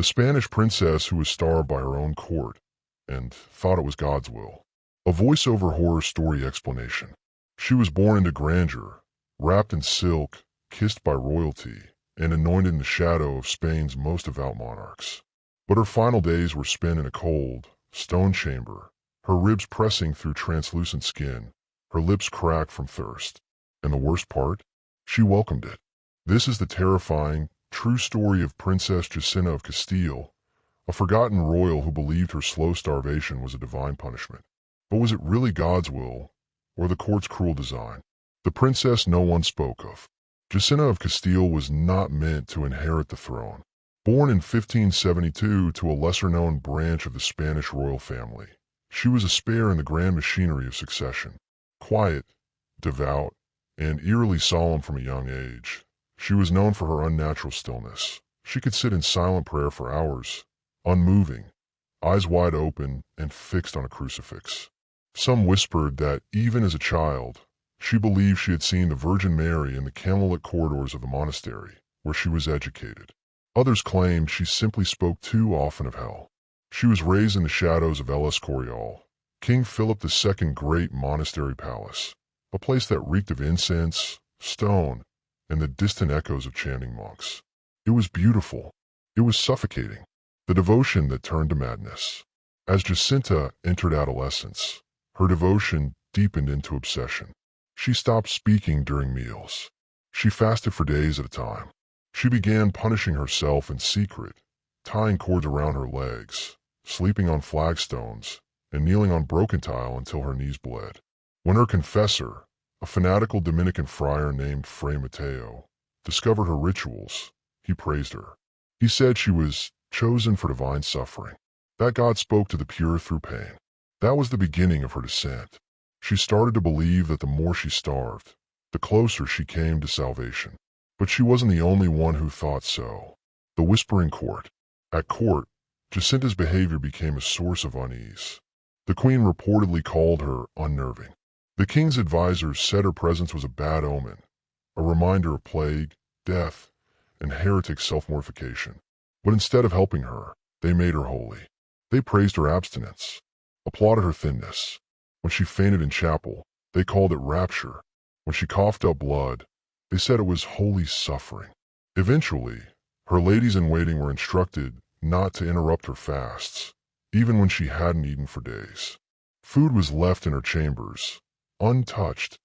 the Spanish princess who was starved by her own court and thought it was God's will. A voiceover horror story explanation. She was born into grandeur, wrapped in silk, kissed by royalty, and anointed in the shadow of Spain's most devout monarchs. But her final days were spent in a cold, stone chamber, her ribs pressing through translucent skin, her lips cracked from thirst. And the worst part? She welcomed it. This is the terrifying, true story of Princess Jacinta of Castile, a forgotten royal who believed her slow starvation was a divine punishment. But was it really God's will, or the court's cruel design? The princess no one spoke of. Jacinta of Castile was not meant to inherit the throne. Born in 1572 to a lesser-known branch of the Spanish royal family, she was a spare in the grand machinery of succession. Quiet, devout, and eerily solemn from a young age, she was known for her unnatural stillness. She could sit in silent prayer for hours, unmoving, eyes wide open and fixed on a crucifix. Some whispered that, even as a child, she believed she had seen the Virgin Mary in the candlelit corridors of the monastery, where she was educated. Others claimed she simply spoke too often of hell. She was raised in the shadows of El Escorial, King Philip II's great monastery palace, a place that reeked of incense, stone, and the distant echoes of chanting monks. It was beautiful. It was suffocating. The devotion that turned to madness. As Jacinta entered adolescence, her devotion deepened into obsession. She stopped speaking during meals. She fasted for days at a time. She began punishing herself in secret, tying cords around her legs, sleeping on flagstones, and kneeling on broken tile until her knees bled. When her confessor, a fanatical Dominican friar named Fray Mateo, discovered her rituals, he praised her. He said she was chosen for divine suffering, that God spoke to the pure through pain. That was the beginning of her descent. She started to believe that the more she starved, the closer she came to salvation. But she wasn't the only one who thought so. The whispering court. At court, Jacinta's behavior became a source of unease. The queen reportedly called her unnerving. The king's advisors said her presence was a bad omen, a reminder of plague, death, and heretic self-mortification. But instead of helping her, they made her holy. They praised her abstinence, applauded her thinness. When she fainted in chapel, they called it rapture. When she coughed up blood, they said it was holy suffering. Eventually, her ladies-in-waiting were instructed not to interrupt her fasts, even when she hadn't eaten for days. Food was left in her chambers, untouched,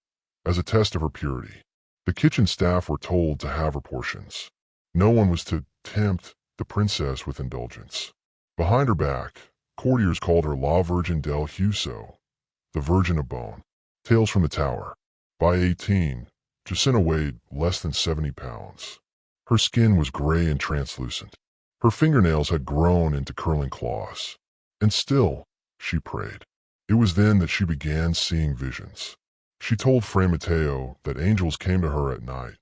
as a test of her purity. The kitchen staff were told to have her portions. No one was to tempt the princess with indulgence. Behind her back, courtiers called her La Virgen del Hueso, the Virgin of Bone. Tales from the Tower. By 18, Jacinta weighed less than 70 pounds. Her skin was gray and translucent. Her fingernails had grown into curling claws. And still, she prayed. It was then that she began seeing visions. She told Fray Mateo that angels came to her at night,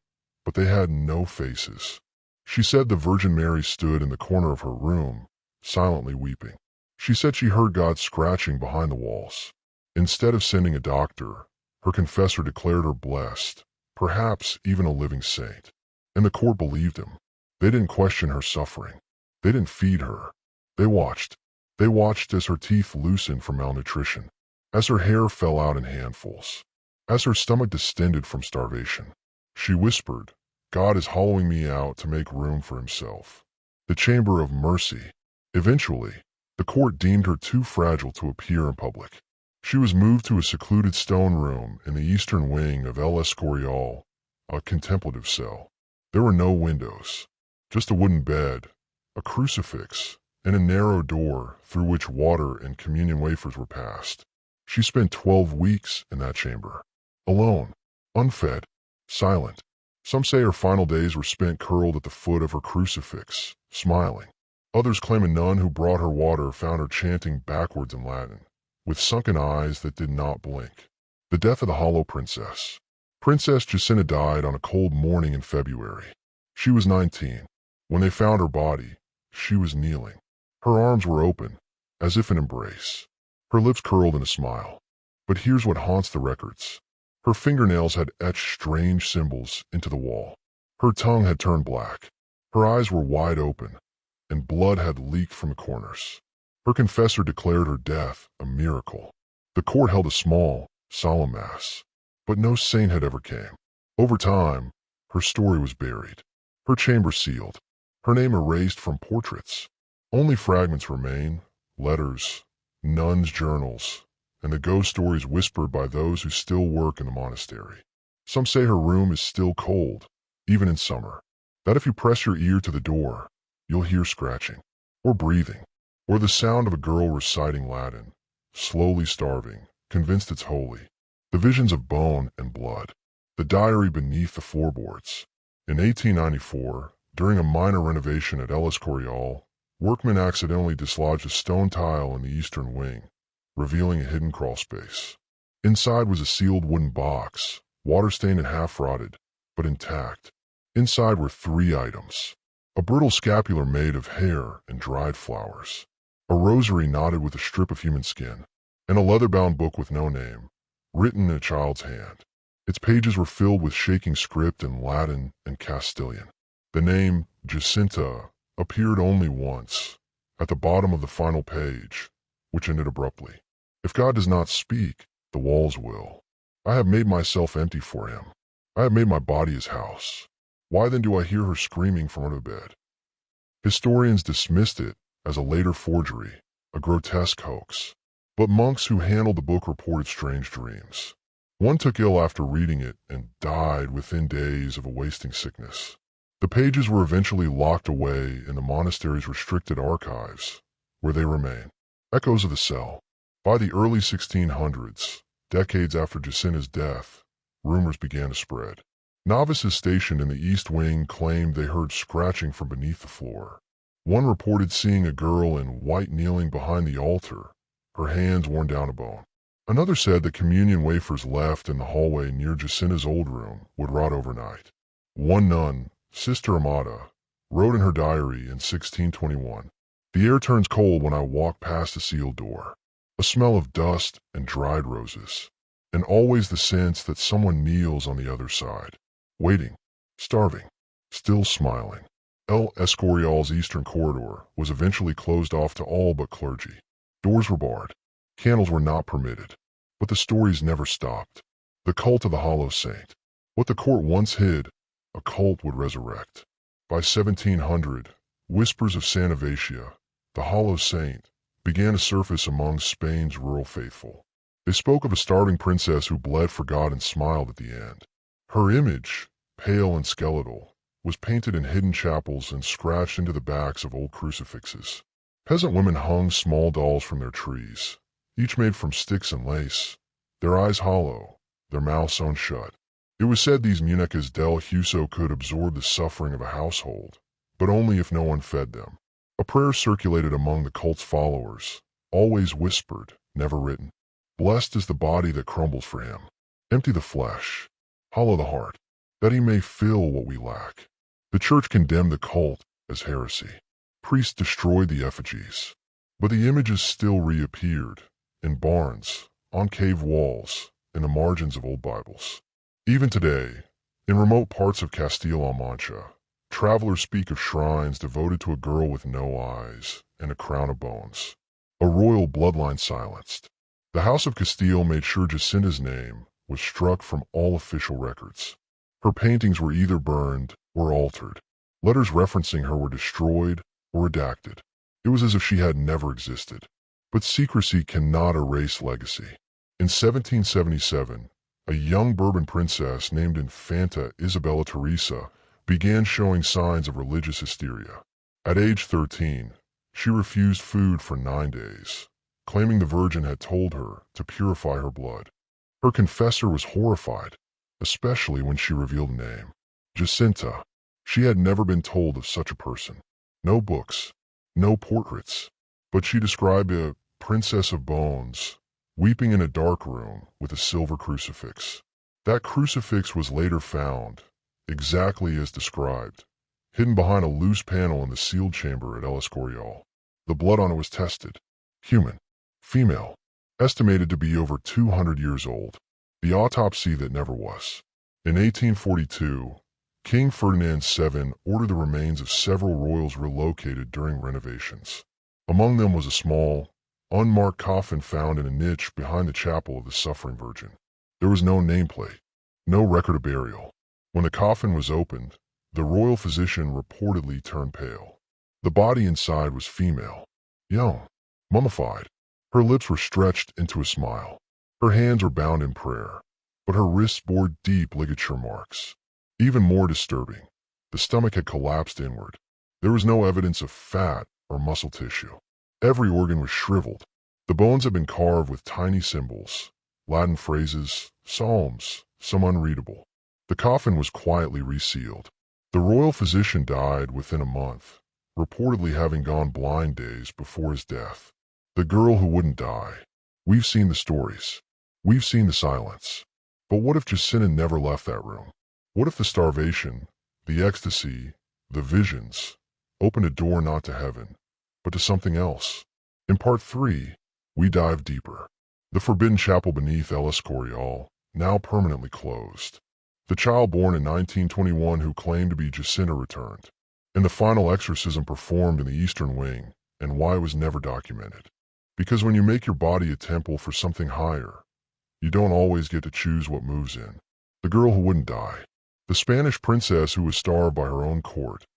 but they had no faces. She said the Virgin Mary stood in the corner of her room, silently weeping. She said she heard God scratching behind the walls. Instead of sending a doctor, her confessor declared her blessed, perhaps even a living saint. And the court believed him. They didn't question her suffering. They didn't feed her. They watched. They watched as her teeth loosened from malnutrition, as her hair fell out in handfuls, as her stomach distended from starvation. She whispered, "God is hollowing me out to make room for himself." The chamber of mercy. Eventually, the court deemed her too fragile to appear in public. She was moved to a secluded stone room in the eastern wing of El Escorial, a contemplative cell. There were no windows, just a wooden bed, a crucifix, and a narrow door through which water and communion wafers were passed. She spent 12 weeks in that chamber, alone, unfed, silent. Some say her final days were spent curled at the foot of her crucifix, smiling. Others claim a nun who brought her water found her chanting backwards in Latin, with sunken eyes that did not blink. The death of the Hollow Princess. Princess Jacinta died on a cold morning in February. She was 19. When they found her body, she was kneeling. Her arms were open, as if in embrace. Her lips curled in a smile. But here's what haunts the records. Her fingernails had etched strange symbols into the wall. Her tongue had turned black. Her eyes were wide open, and blood had leaked from the corners. Her confessor declared her death a miracle. The court held a small, solemn mass, but no saint had ever came. Over time, her story was buried, her chamber sealed, her name erased from portraits. Only fragments remain, letters, nuns' journals, and the ghost stories whispered by those who still work in the monastery. Some say her room is still cold, even in summer, that if you press your ear to the door, you'll hear scratching, or breathing, or the sound of a girl reciting Latin, slowly starving, convinced it's holy. The visions of bone and blood. The diary beneath the floorboards. In 1894, during a minor renovation at El Escorial, workmen accidentally dislodged a stone tile in the eastern wing, revealing a hidden crawl space. Inside was a sealed wooden box, water-stained and half-rotted, but intact. Inside were 3 items. A brittle scapular made of hair and dried flowers, a rosary knotted with a strip of human skin, and a leather-bound book with no name, written in a child's hand. Its pages were filled with shaking script in Latin and Castilian. The name Jacinta appeared only once, at the bottom of the final page, which ended abruptly. If God does not speak, the walls will. I have made myself empty for him. I have made my body his house. Why then do I hear her screaming from under bed? Historians dismissed it as a later forgery, a grotesque hoax. But monks who handled the book reported strange dreams. One took ill after reading it and died within days of a wasting sickness. The pages were eventually locked away in the monastery's restricted archives, where they remain. Echoes of the cell. By the early 1600s, decades after Jacinta's death, rumors began to spread. Novices stationed in the East Wing claimed they heard scratching from beneath the floor. One reported seeing a girl in white kneeling behind the altar, her hands worn down a bone. Another said that communion wafers left in the hallway near Jacinta's old room would rot overnight. One nun, Sister Amata, wrote in her diary in 1621, "The air turns cold when I walk past the sealed door. A smell of dust and dried roses, and always the sense that someone kneels on the other side, waiting, starving, still smiling." El Escorial's eastern corridor was eventually closed off to all but clergy. Doors were barred. Candles were not permitted. But the stories never stopped. The cult of the Hollow Saint. What the court once hid, a cult would resurrect. By 1700, whispers of Santa Vecia, the Hollow Saint, began to surface among Spain's rural faithful. They spoke of a starving princess who bled for God and smiled at the end. Her image, pale and skeletal, was painted in hidden chapels and scratched into the backs of old crucifixes. Peasant women hung small dolls from their trees, each made from sticks and lace, their eyes hollow, their mouths sewn shut. It was said these muñecas del huso could absorb the suffering of a household, but only if no one fed them. A prayer circulated among the cult's followers, always whispered, never written. Blessed is the body that crumbles for him. Empty the flesh, hollow the heart, that he may fill what we lack. The church condemned the cult as heresy. Priests destroyed the effigies, but the images still reappeared, in barns, on cave walls, in the margins of old Bibles. Even today, in remote parts of Castile-La Mancha, travelers speak of shrines devoted to a girl with no eyes and a crown of bones, a royal bloodline silenced. The House of Castile made sure Jacinta's name was struck from all official records. Her paintings were either burned or altered. Letters referencing her were destroyed or redacted. It was as if she had never existed. But secrecy cannot erase legacy. In 1777, a young Bourbon princess named Infanta Isabella Teresa began showing signs of religious hysteria. At age 13, she refused food for 9 days, claiming the Virgin had told her to purify her blood. Her confessor was horrified, especially when she revealed the name. Jacinta. She had never been told of such a person. No books, no portraits, but she described a princess of bones, weeping in a dark room with a silver crucifix. That crucifix was later found, exactly as described, hidden behind a loose panel in the sealed chamber at El Escorial. The blood on it was tested. Human. Female. Estimated to be over 200 years old. The autopsy that never was. In 1842, King Ferdinand VII ordered the remains of several royals relocated during renovations. Among them was a small, unmarked coffin found in a niche behind the chapel of the Suffering Virgin. There was no nameplate, no record of burial. When the coffin was opened, the royal physician reportedly turned pale. The body inside was female, young, mummified. Her lips were stretched into a smile. Her hands were bound in prayer, but her wrists bore deep ligature marks. Even more disturbing, the stomach had collapsed inward. There was no evidence of fat or muscle tissue. Every organ was shriveled. The bones had been carved with tiny symbols, Latin phrases, psalms, some unreadable. The coffin was quietly resealed. The royal physician died within a month, reportedly having gone blind days before his death. The girl who wouldn't die. We've seen the stories. We've seen the silence. But what if Jacinta never left that room? What if the starvation, the ecstasy, the visions, opened a door not to heaven, but to something else? In part 3, we dive deeper. The forbidden chapel beneath El Escorial, now permanently closed. The child born in 1921 who claimed to be Jacinta returned, and the final exorcism performed in the Eastern Wing, and why it was never documented. Because when you make your body a temple for something higher, you don't always get to choose what moves in. The girl who wouldn't die. The Spanish princess who was starved by her own court,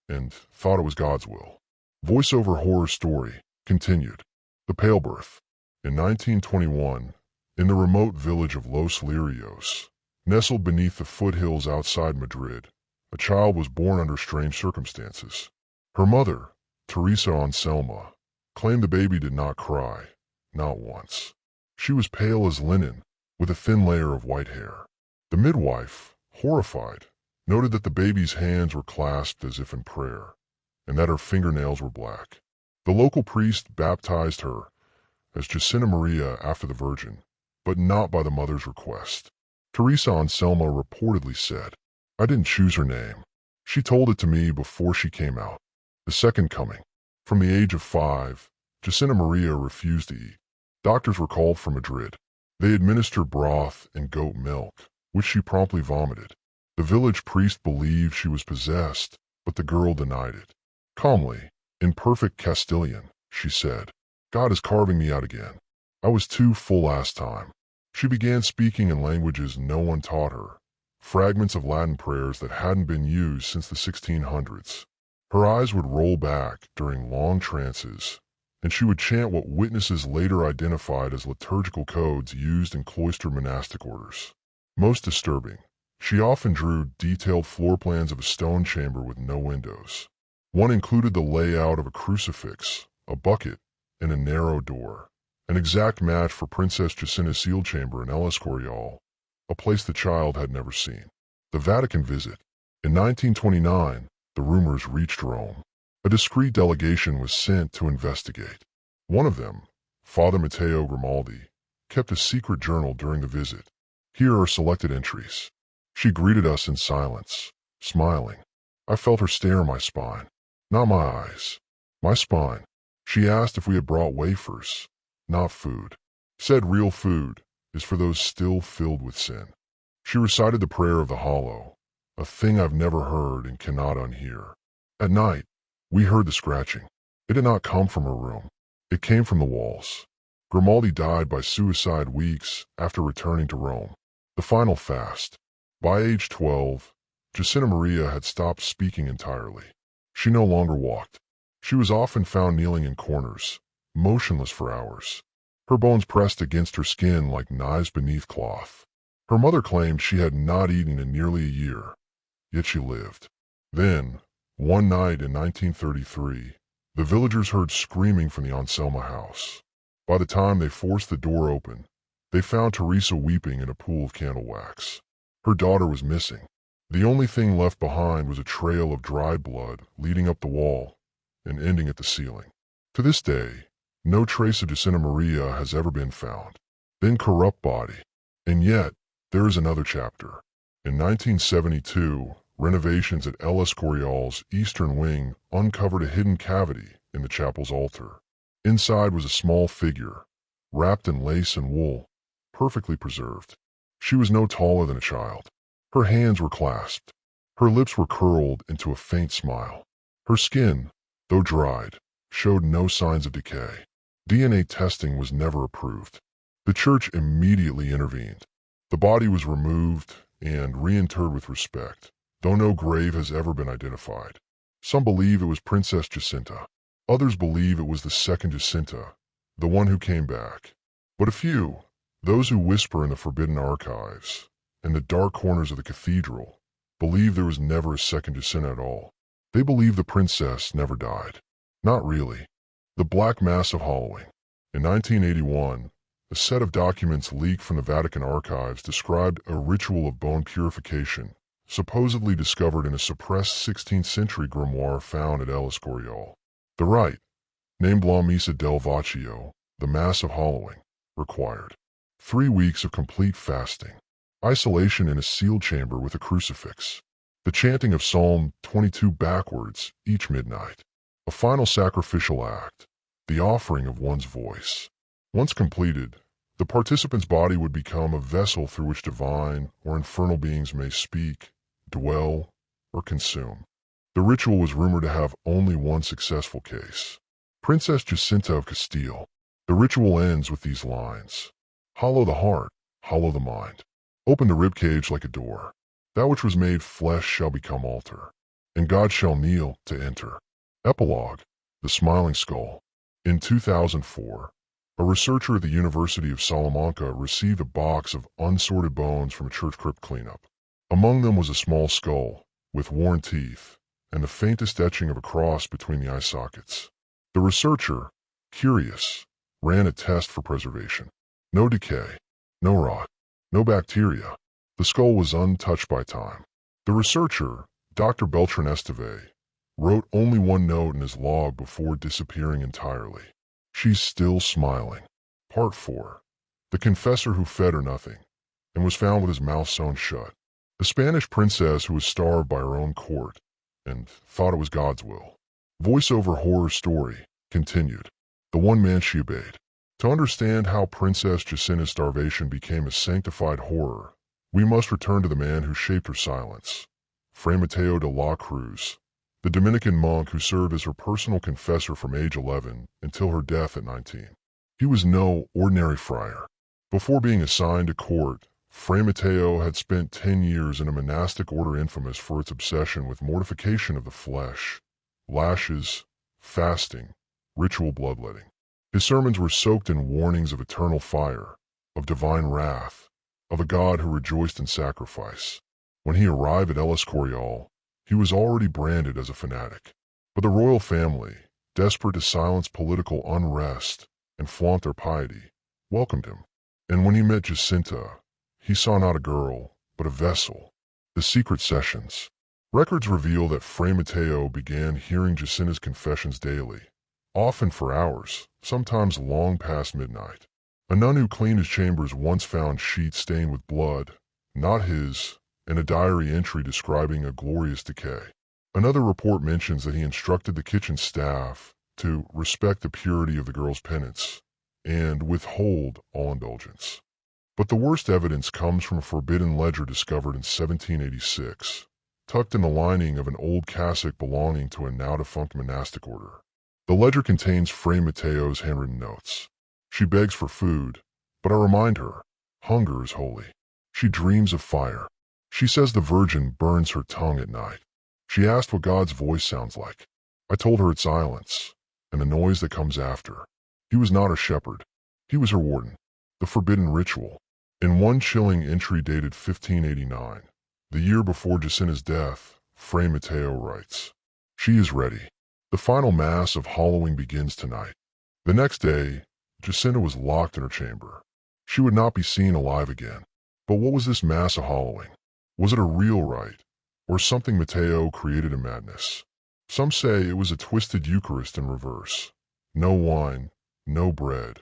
and thought it was God's will. Voiceover horror story, continued. The Pale Birth. In 1921, in the remote village of Los Lirios, nestled beneath the foothills outside Madrid, a child was born under strange circumstances. Her mother, Teresa Anselma, claimed the baby did not cry, not once. She was pale as linen, with a thin layer of white hair. The midwife, horrified, noted that the baby's hands were clasped as if in prayer, and that her fingernails were black. The local priest baptized her as Jacinta Maria after the Virgin, but not by the mother's request. Teresa Anselma reportedly said, "I didn't choose her name. She told it to me before she came out." The Second Coming. From the age of 5, Jacinta Maria refused to eat. Doctors were called from Madrid. They administered broth and goat milk, which she promptly vomited. The village priest believed she was possessed, but the girl denied it. Calmly, in perfect Castilian, she said, "God is carving me out again. I was too full last time." She began speaking in languages no one taught her, fragments of Latin prayers that hadn't been used since the 1600s. Her eyes would roll back during long trances, and she would chant what witnesses later identified as liturgical codes used in cloistered monastic orders. Most disturbing, she often drew detailed floor plans of a stone chamber with no windows. One included the layout of a crucifix, a bucket, and a narrow door, an exact match for Princess Jacinta's sealed chamber in El Escorial, a place the child had never seen. The Vatican visit. In 1929, the rumors reached Rome. A discreet delegation was sent to investigate. One of them, Father Matteo Grimaldi, kept a secret journal during the visit. Here are selected entries. She greeted us in silence, smiling. I felt her stare my spine. Not my eyes. My spine. She asked if we had brought wafers, not food. Said real food is for those still filled with sin. She recited the prayer of the hollow, a thing I've never heard and cannot unhear. At night, we heard the scratching. It did not come from her room. It came from the walls. Grimaldi died by suicide weeks after returning to Rome. The final fast. By age 12, Jacinta Maria had stopped speaking entirely. She no longer walked. She was often found kneeling in corners, motionless for hours, her bones pressed against her skin like knives beneath cloth. Her mother claimed she had not eaten in nearly a year, yet she lived. Then, one night in 1933, the villagers heard screaming from the Anselma house. By the time they forced the door open, they found Teresa weeping in a pool of candle wax. Her daughter was missing. The only thing left behind was a trail of dried blood leading up the wall and ending at the ceiling. To this day, no trace of Jacinta Maria has ever been found. Then corrupt body. And yet, there is another chapter. In 1972, renovations at El Escorial's eastern wing uncovered a hidden cavity in the chapel's altar. Inside was a small figure, wrapped in lace and wool, perfectly preserved. She was no taller than a child. Her hands were clasped, Her lips were curled into a faint smile. Her skin, though dried, showed no signs of decay. DNA testing was never approved. The church immediately intervened. The body was removed and reinterred with respect, though no grave has ever been identified. Some believe it was Princess Jacinta. Others believe it was the second Jacinta, the one who came back. But a few, those who whisper in the forbidden archives, in the dark corners of the cathedral, believe there was never a second Jacinta at all. They believe the princess never died. Not really. The Black Mass of Hollowing. In 1981, a set of documents leaked from the Vatican archives described a ritual of bone purification, supposedly discovered in a suppressed 16th century grimoire found at El Escorial. The rite, named La Misa del Vacío, the Mass of Hollowing, required 3 weeks of complete fasting, isolation in a sealed chamber with a crucifix, the chanting of Psalm 22 backwards each midnight, a final sacrificial act, the offering of one's voice. Once completed, the participant's body would become a vessel through which divine or infernal beings may speak, dwell, or consume. The ritual was rumored to have only one successful case. Princess Jacinta of Castile. The ritual ends with these lines: hollow the heart, hollow the mind. Open the ribcage like a door. That which was made flesh shall become altar, and God shall kneel to enter. Epilogue: the smiling skull. In 2004, a researcher at the University of Salamanca received a box of unsorted bones from a church crypt cleanup. Among them was a small skull, with worn teeth, and the faintest etching of a cross between the eye sockets. The researcher, curious, ran a test for preservation. No decay, no rot, no bacteria. The skull was untouched by time. The researcher, Dr. Beltran Esteve, wrote only one note in his log before disappearing entirely. She's still smiling. Part 4. The confessor who fed her nothing, and was found with his mouth sewn shut. The Spanish princess who was starved by her own court, and thought it was God's will. Voiceover horror story, continued. The one man she obeyed. To understand how Princess Jacinta's starvation became a sanctified horror, we must return to the man who shaped her silence. Fray Mateo de la Cruz, the Dominican monk who served as her personal confessor from age 11 until her death at 19. He was no ordinary friar. Before being assigned to court, Fray Mateo had spent 10 years in a monastic order infamous for its obsession with mortification of the flesh, lashes, fasting, ritual bloodletting. His sermons were soaked in warnings of eternal fire, of divine wrath, of a God who rejoiced in sacrifice. When he arrived at El Escorial, he was already branded as a fanatic. But the royal family, desperate to silence political unrest and flaunt their piety, welcomed him. And when he met Jacinta, he saw not a girl, but a vessel. The secret sessions. Records reveal that Fray Mateo began hearing Jacinta's confessions daily, often for hours, sometimes long past midnight. A nun who cleaned his chambers once found sheets stained with blood, not his, and a diary entry describing a glorious decay. Another report mentions that he instructed the kitchen staff to respect the purity of the girl's penance and withhold all indulgence. But the worst evidence comes from a forbidden ledger discovered in 1786, tucked in the lining of an old cassock belonging to a now-defunct monastic order. The ledger contains Fray Mateo's handwritten notes. She begs for food, but I remind her, hunger is holy. She dreams of fire. She says the Virgin burns her tongue at night. She asked what God's voice sounds like. I told her it's silence, and the noise that comes after. He was not a shepherd. He was her warden. The forbidden ritual. In one chilling entry dated 1589, the year before Jacinta's death, Fray Mateo writes, "She is ready. The final mass of hollowing begins tonight." The next day, Jacinta was locked in her chamber. She would not be seen alive again. But what was this mass of hollowing? Was it a real rite, or something Mateo created in madness? Some say it was a twisted Eucharist in reverse. No wine, no bread,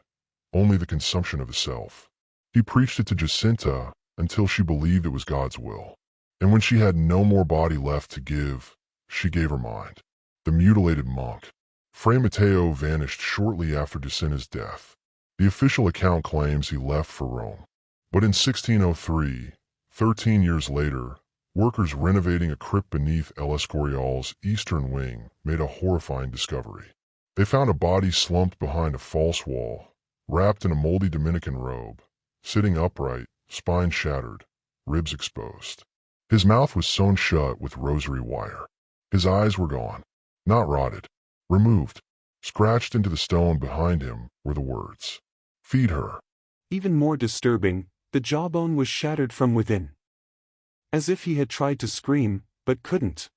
only the consumption of the self. He preached it to Jacinta until she believed it was God's will. And when she had no more body left to give, she gave her mind. The mutilated monk. Fray Mateo vanished shortly after Jacinta's death. The official account claims he left for Rome. But in 1603, 13 years later, Workers renovating a crypt beneath El Escorial's eastern wing made a horrifying discovery. They found a body slumped behind a false wall, wrapped in a moldy Dominican robe, sitting upright, spine shattered, ribs exposed. His mouth was sewn shut with rosary wire. His eyes were gone, not rotted, removed. Scratched into the stone behind him were the words, "Feed her." Even more disturbing, the jawbone was shattered from within. As if he had tried to scream, but couldn't.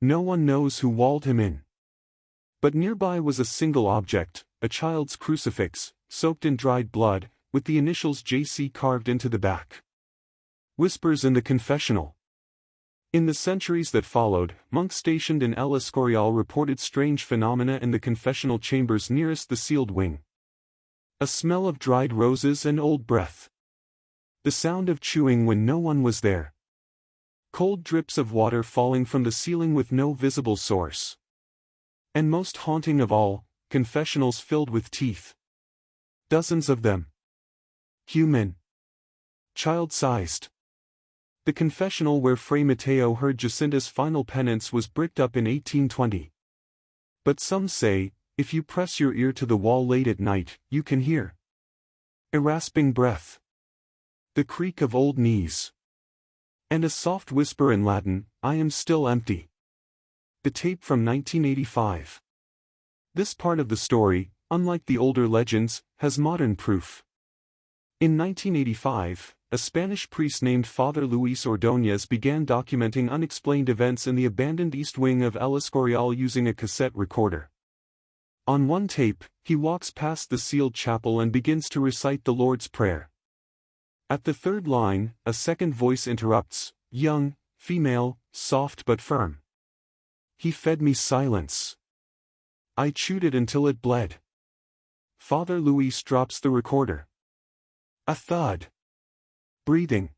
No one knows who walled him in. But nearby was a single object, a child's crucifix, soaked in dried blood, with the initials JC carved into the back. Whispers in the confessional. In the centuries that followed, monks stationed in El Escorial reported strange phenomena in the confessional chambers nearest the sealed wing. A smell of dried roses and old breath. The sound of chewing when no one was there. Cold drips of water falling from the ceiling with no visible source. And most haunting of all, confessionals filled with teeth. Dozens of them. Human. Child-sized. The confessional where Fray Mateo heard Jacinta's final penance was bricked up in 1820. But some say, if you press your ear to the wall late at night, you can hear a rasping breath, the creak of old knees, and a soft whisper in Latin, "I am still empty." The tape from 1985. This part of the story, unlike the older legends, has modern proof. In 1985, a Spanish priest named Father Luis Ordóñez began documenting unexplained events in the abandoned east wing of El Escorial using a cassette recorder. On one tape, he walks past the sealed chapel and begins to recite the Lord's Prayer. At the third line, a second voice interrupts, young, female, soft but firm. "He fed me silence. I chewed it until it bled." Father Luis drops the recorder. A thud. Breathing.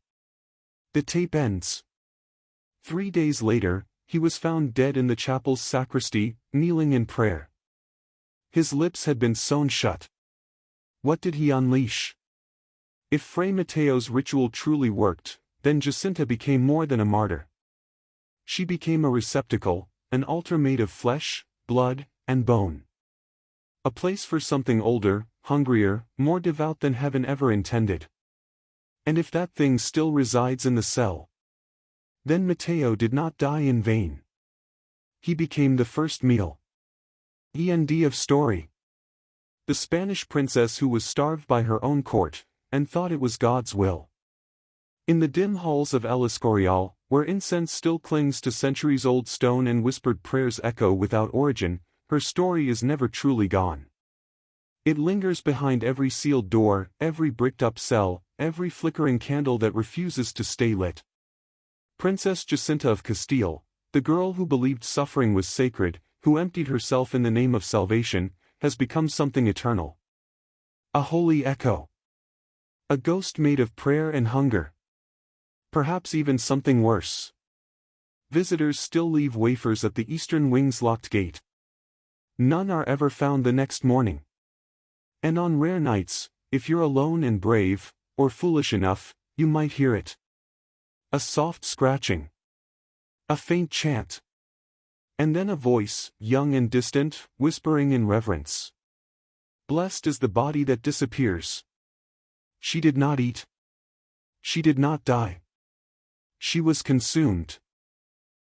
The tape ends. 3 days later, he was found dead in the chapel's sacristy, kneeling in prayer. His lips had been sewn shut. What did he unleash? If Fray Mateo's ritual truly worked, then Jacinta became more than a martyr. She became a receptacle, an altar made of flesh, blood, and bone. A place for something older, hungrier, more devout than heaven ever intended. And if that thing still resides in the cell, then Mateo did not die in vain. He became the first meal. End of story. The Spanish princess who was starved by her own court, and thought it was God's will. In the dim halls of El Escorial, where incense still clings to centuries-old stone and whispered prayers echo without origin, her story is never truly gone. It lingers behind every sealed door, every bricked-up cell, every flickering candle that refuses to stay lit. Princess Jacinta of Castile, the girl who believed suffering was sacred, who emptied herself in the name of salvation, has become something eternal. A holy echo. A ghost made of prayer and hunger. Perhaps even something worse. Visitors still leave wafers at the eastern wing's locked gate. None are ever found the next morning. And on rare nights, if you're alone and brave, or foolish enough, you might hear it. A soft scratching. A faint chant. And then a voice, young and distant, whispering in reverence. Blessed is the body that disappears. She did not eat. She did not die. She was consumed.